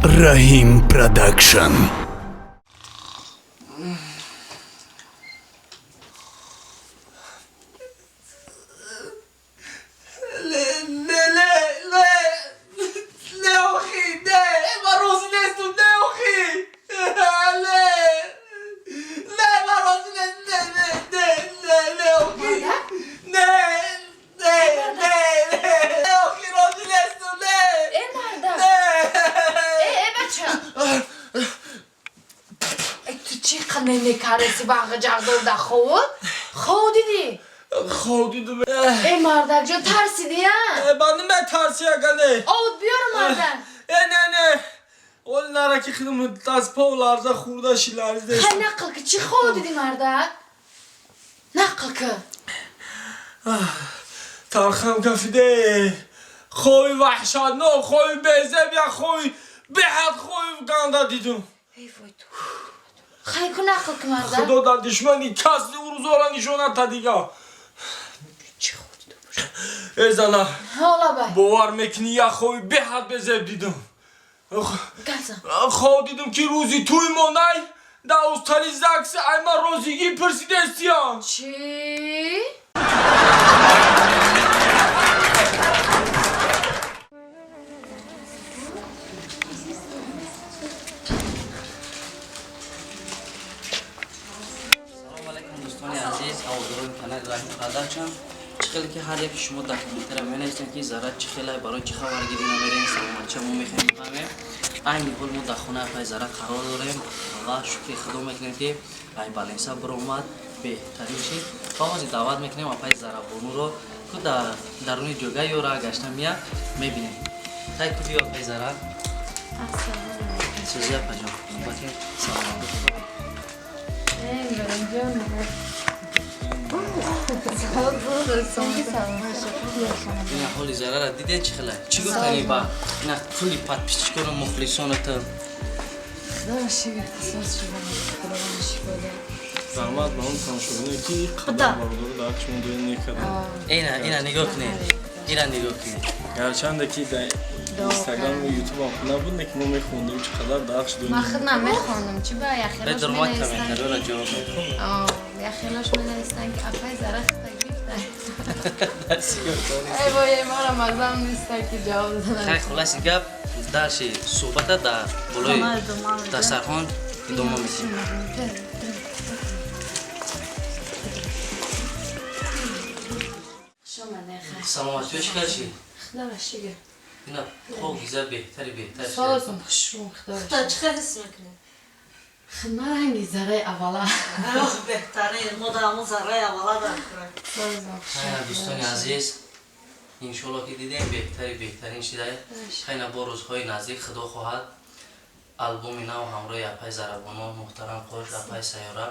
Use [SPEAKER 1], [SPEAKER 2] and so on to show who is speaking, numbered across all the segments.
[SPEAKER 1] Rahim Production.
[SPEAKER 2] نمیکارسی باقی جاردور دا خود دیدی
[SPEAKER 3] دیدم
[SPEAKER 2] ای مردک جا ترسیدی ها
[SPEAKER 3] من ترسیه گله
[SPEAKER 2] آود بیار مردک
[SPEAKER 3] نه اول نرکی خیلم دست پا و لرزه خورده شی لرزده
[SPEAKER 2] خیلی نقل که چی خود دیدی مردک نقل که
[SPEAKER 3] ترخم کفیده خوی وحشتناک خوی بیزم یا خوی بحد خوی گنده دیدم
[SPEAKER 2] ای وای تو خیلی که نقل که مردک
[SPEAKER 3] خدا در دشمنی کسی او روز آلا نشونه تا دیگه
[SPEAKER 2] چی خود دیدو باشه
[SPEAKER 3] ای زنه
[SPEAKER 2] حالا بای
[SPEAKER 3] باور میکنی یا خوی بحد بیزم دیدم
[SPEAKER 2] گلزم
[SPEAKER 3] خواه دیدم که روزی توی مانای در اوستالی زکس ایما روزیگی پرسیده استیان
[SPEAKER 2] چی؟
[SPEAKER 4] عزیز هواداران کانال رحیم پروداکشن چخیلی که هر یک شما دکومنتری می‌نویسین که ذره چخیلی برای چه خبرگیری نمیرین سلامت چه ما می‌خوایم بفهمیم این حال ما در خونه پای ذره قرار داریم الله شکر خدا میکنیم که ای بالینسا برآمد بهترین شید باز دعوت میکنیم پای ذره بونو رو که در درون جوگای او را گشتن میاد میبینیم تای کو بیا پای ذره سوزیا پجام باید سلام این حالی ذره را دیده چخیلی چی گفتنی با نه کلی پات پیچ کنم مخلصانت
[SPEAKER 2] داشتی اختصاص شدم
[SPEAKER 3] زحمت با اون کام شدونه که قدر برداره در چون دوی نکردم
[SPEAKER 4] اینا نگاه کنید اینا نگاه کنید
[SPEAKER 3] گرچنده که در اینستاگرام و یوتیوب هم نبود که ما میخوندیم چقدر درخش دوی
[SPEAKER 2] من خود نمیخوندم چی با
[SPEAKER 4] به
[SPEAKER 2] یخیلاش
[SPEAKER 4] درمات
[SPEAKER 2] مینویستن
[SPEAKER 4] کامنتر را جواب میکنم
[SPEAKER 2] یخیلاش مینویستن که اپای زرخ تگیفتن
[SPEAKER 4] درسی گفتانی
[SPEAKER 2] ای بایی ما را مردم نیستن که جواب دادن
[SPEAKER 4] خیلی خلاصی گپ درشی صحبت در بلوی دسترخوان ادامه میدیم
[SPEAKER 2] شما نخیر
[SPEAKER 4] سلامتیش کرشی
[SPEAKER 2] خدا باشیگه
[SPEAKER 4] اینا خوب گیزه بهتری
[SPEAKER 2] سازم خوشم خدا
[SPEAKER 5] تا
[SPEAKER 2] باشیگه
[SPEAKER 5] چه حس میکنی؟
[SPEAKER 2] خدمه رنگی زره اولا
[SPEAKER 5] بهترین مدامو ذره اولا دارم
[SPEAKER 2] سازم
[SPEAKER 4] دوستان عزیز انشالله که دیدیم بهترین شده خیلی با روزهای نزدیک خدا خواهد البوم نو همراه اپای زربانان محترم خوش اپای سیاره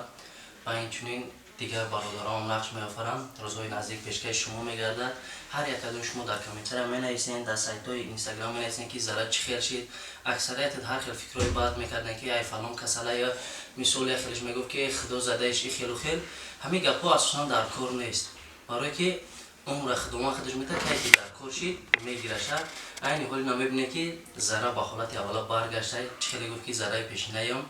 [SPEAKER 4] و اینچنین دیگر برادران نقش می‌آفرند روزهای نزدیک پیشکش شما می‌گردد هر یک از شما در کامنت‌ها می‌نویسین در سایت‌های اینستاگرام می‌نویسین که ذره چی خیر شید اکثریت هر خیلی فکرای بد می‌کردن که ای فلان کساله یا مثال خیلیش میگفت که خدا زدهش خیلی همین گپ‌ها اساساً در کار نیست برای که عمر خدمت خودش می‌ته که در کار شید می‌گیره این حالی نمی‌بینه که ذره به حالت اولا برگشته خیلی گفت که ذره پیشینه‌ام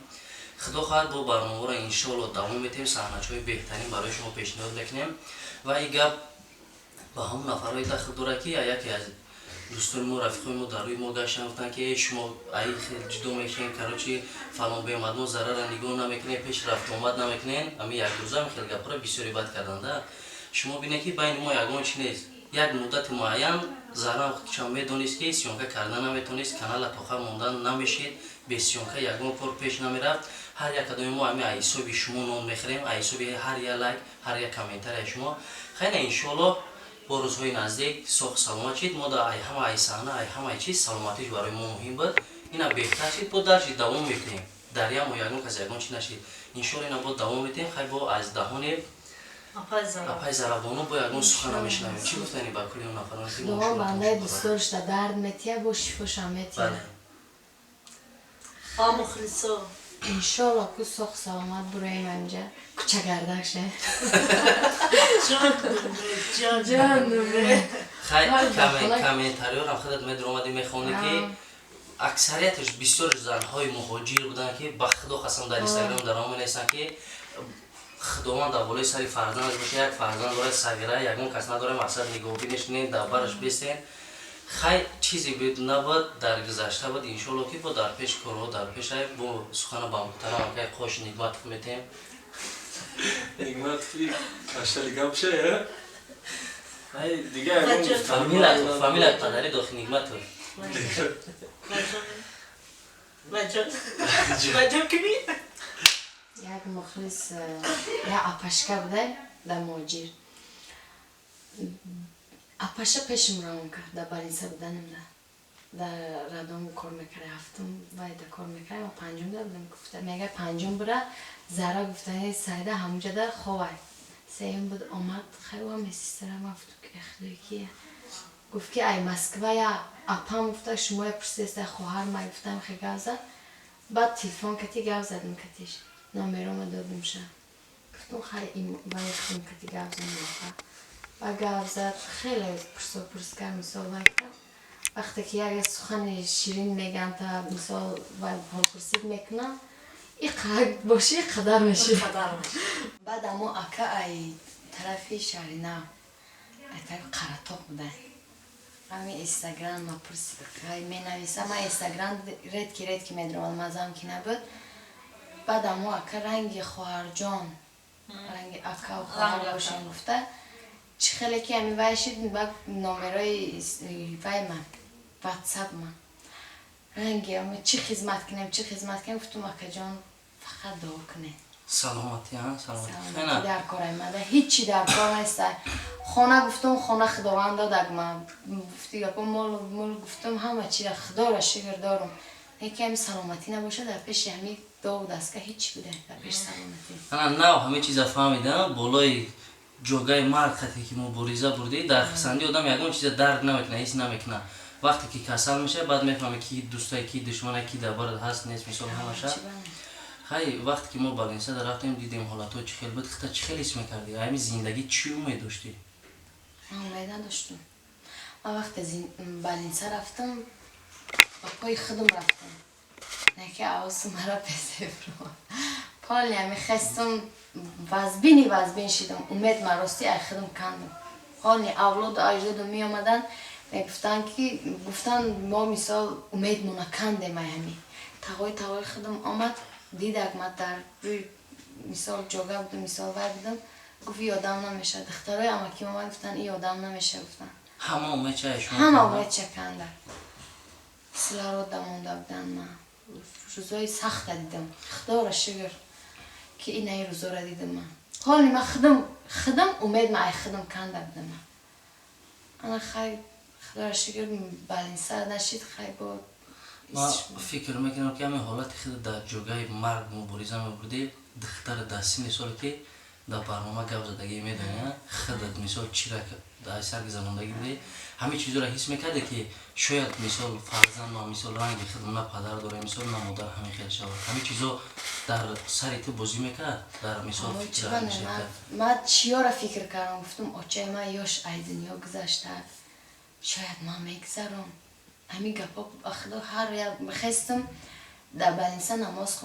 [SPEAKER 4] خدا خواهد با برنامه را انشالله دوام میتیم صحنه‌های بهترین برای شما پیشنهاد میکنیم و این گپ با هم نفرهای داخل دوره که یکی از دوستان ما رفیقای ما در روی ما گشتن گفتن که شما ای خیلی جدو میشین کراچی فلان به اومد ما ضرر را نگاه نمیکنین پیش رفت اومد نمیکنین اما یک روزه خیلی گپ را بسیاری بد کردن ده شما ببینید که بین ما یگان چی نیست یک مدت معین ضرر شما میدونید که سیونکه کردن نمیتونید کانال تا آخر موندن نمیشید به سیونکه یگان کار پیش نمیرفت هر یک کدوم ما همین ایسوبی شما نون میخریم ایسوبی هر یک لایک هر یک کامنتر شما خیلی انشالله با روزهای نزدیک سوخ سلامت شید ما در ای همه ای صحنه ای همه چیز سلامتیش برای ما مهم بود اینا بهتر شید با درش دوام میکنیم دریا ما یگان کس یگان چی نشید انشالله اینا با دوام میتیم خیلی با از دهان اپای زربانو با یگان سخن میشنویم چی گفتنی با کلی اون نفران که
[SPEAKER 2] خدا بنده دوستاش در درد میتیه با شفاش هم میتیه
[SPEAKER 5] با مخلصو
[SPEAKER 2] انشالله که سخ سلامت براییم اینجا کچه گردک شه
[SPEAKER 5] جان
[SPEAKER 4] خیلی کامنتاری رو خودت میدر اومدی میخونی که اکثریتش بسیار زنهای مهاجر بودن که به خدا قسم در اینستاگرام در آن می‌نویسن که خداوند در بالای سر فرزندش باشه، یک فرزند داره صغیره، یگان کس نداره، مقصد نگاهی نشینه در برش بیستین. خیلی چیزی بود نبود در گذشته بود انشالله که با در پیش کارو در پیش با سخن با محترم که خوش نگمت میتیم.
[SPEAKER 3] نگمت فی کاشتلی گم شه دیگه
[SPEAKER 4] فامیل پدری داخل نگمت بود.
[SPEAKER 5] بجم که می؟
[SPEAKER 2] یک مخلص یا اپشکه بوده در مهاجر اپشه پیشم رام کرد در بالینسا بودنم در رادام کار میکرد هفتم باید کار میکرد و پنجم ده بودم گفته میگه پنجم بره زرا گفته سایده همونجا در خواه سیم بود آمد خیلی هم سیسترم گفت که خدایی کیه گفت که ای مسکوه یا اپم گفته شما پرسیسته خواهر ما گفتم خیلی گاو زد بعد تلفن کتی گاو زدم کتیش نامرام دادم شه گفتم خیلی این باید خودم کتی گاو زدم و گاو زد خیلی پرس کرد مثال وقتا وقتی که یک سخن شیرین میگن تا مثال حال پرسید میکنم این قدر باشی قدر میشه بعد اما اکا ای طرفی شهری نه ای طرف قرطاق بوده همین اینستاگرام ما پرسید می نویسم من اینستاگرام رد که میدرم مزم که نبود بعد اما اکا رنگ خواهر جان رنگ اکا و خواهر باشیم گفته چی خیلی که همی وایشید با نامرای وای من واتساپ من رنگی همه چی خدمت کنیم گفتم اکا جان فقط دعا کنه
[SPEAKER 4] سلامتی ها
[SPEAKER 2] سلامتی در کار ایمده هیچی در کار نیست خانه گفتم خانه خداوند داد من گفتی مال گفتم همه چی را خدا را شکر دارم یکی همی سلامتی نباشه در پیش همی دعا و دستگاه هیچی بوده در پیش سلامتی
[SPEAKER 4] نه همه چیز فهمیدم بالای جوگای مرد خطی که مبارزه بردی در خسندی آدم یکم چیز درک نمیکنه هیچ نمیکنه وقتی که کسل میشه بعد میفهمه کی دوستای کی دشمنای کی دربارت هست نیست مثلا همشه خیلی وقتی که ما بالینسا در رفتیم دیدیم حالاتو چه خیلی بود خطا چه خیلی اسم کردی همین زندگی چی امید داشتی
[SPEAKER 2] امید نداشتم من وقتی بالینسا رفتم با پای خودم رفتم نه که عوض مرا پسه برو پالی همی خستم وزبین شدم امید مراستی ای خودم کندم حالی اولاد و اجداد می آمدن گفتن ما مثال امید مونه کندیم همی تقوی خودم آمد دیدک من در روی مثال جاگه بودم مثال وای بودم گفت یادم نمیشه دخترای امکی ما گفتن این یادم نمیشه گفتن
[SPEAKER 4] همه امید چه شما
[SPEAKER 2] همه امید چه کندن سلا رو دمونده بودن من روزای سخت دیدم خدا را شکر که این ای روزا را دیدم من حالی من خودم امید من ای خودم کنده بودم من خیلی خدا را شکر بالینسا نشید خیلی با
[SPEAKER 4] ما فکر میکنم که همین حالت خود در جوگای مرگ مبارزه میبردی دختر در سن سالی که در برنامه گپ زدگی میدونی خودت مثال چی را در سر زنندگی بودی همه چیزا را حس میکرده که شاید مثال فرزند ما مثال رنگ خود نه پدر داره مثال نه مادر همین خیلی شود همه چیزا در سر تو بازی میکرد در مثال فکر میشه
[SPEAKER 2] من چیا را فکر کردم گفتم اوچه من یاش ای دنیا گذشته شاید من میگذرم همین گپا خدا هر یک بخستم در بالینسا نماز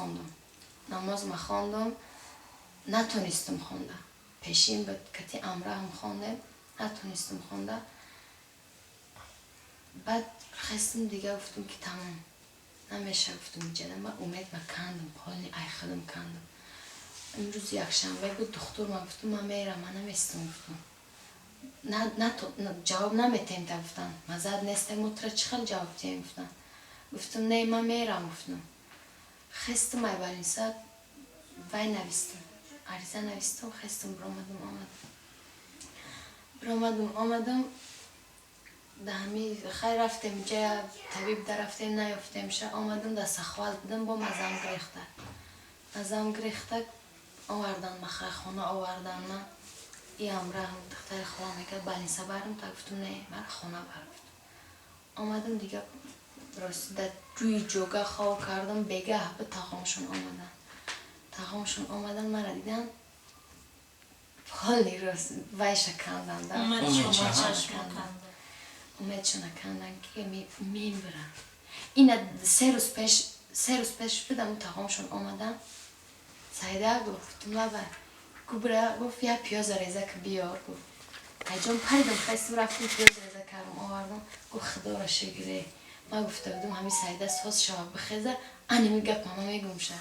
[SPEAKER 2] خواندم نتونستم خونده پیشین بود کتی امره هم خونده نتونستم خونده بعد خستم دیگه گفتم که تمام نمیشه گفتم جدا من امید کندم حالی ای خودم کندم امروز یک شنبه بود دکتر من گفتم من میرم من نمیستم گفتم نه جواب نمیتیم تا گفتن مزد نیست مطرح چخل جواب تیم گفتم نه من میرم گفتم خستم ای بالینسا وای نویستم عریضه نویستم خستم برامدم آمدم در همی خیلی رفتیم جای طبیب در رفتیم نیافتیم شه آمدم در سخوال بودم با مزم گریخته آوردن ما خانه آوردن ما این امره هم دختر خواه میکرد بالینسا برم تا گفتم نه من خانه برم آمدم دیگه راستی در روی جوگه خواه کردم بگه به تاقامشون آمدن مرا دیدن حالی راست وای شکندن در امید شنکندن که میبرن اینا 3 روز پیش بدم اون تقامشون آمدم سعیده گفتم بابا گفت گفت یا پیاز ریزه که بیار گفت ایجان پریدم خواستم رفتم پیاز ریزه کردم آوردم گفت خدا را شکره ما گفته بودم همین سعیده ساز شواب بخیزه انمی گپ ماما میگم شه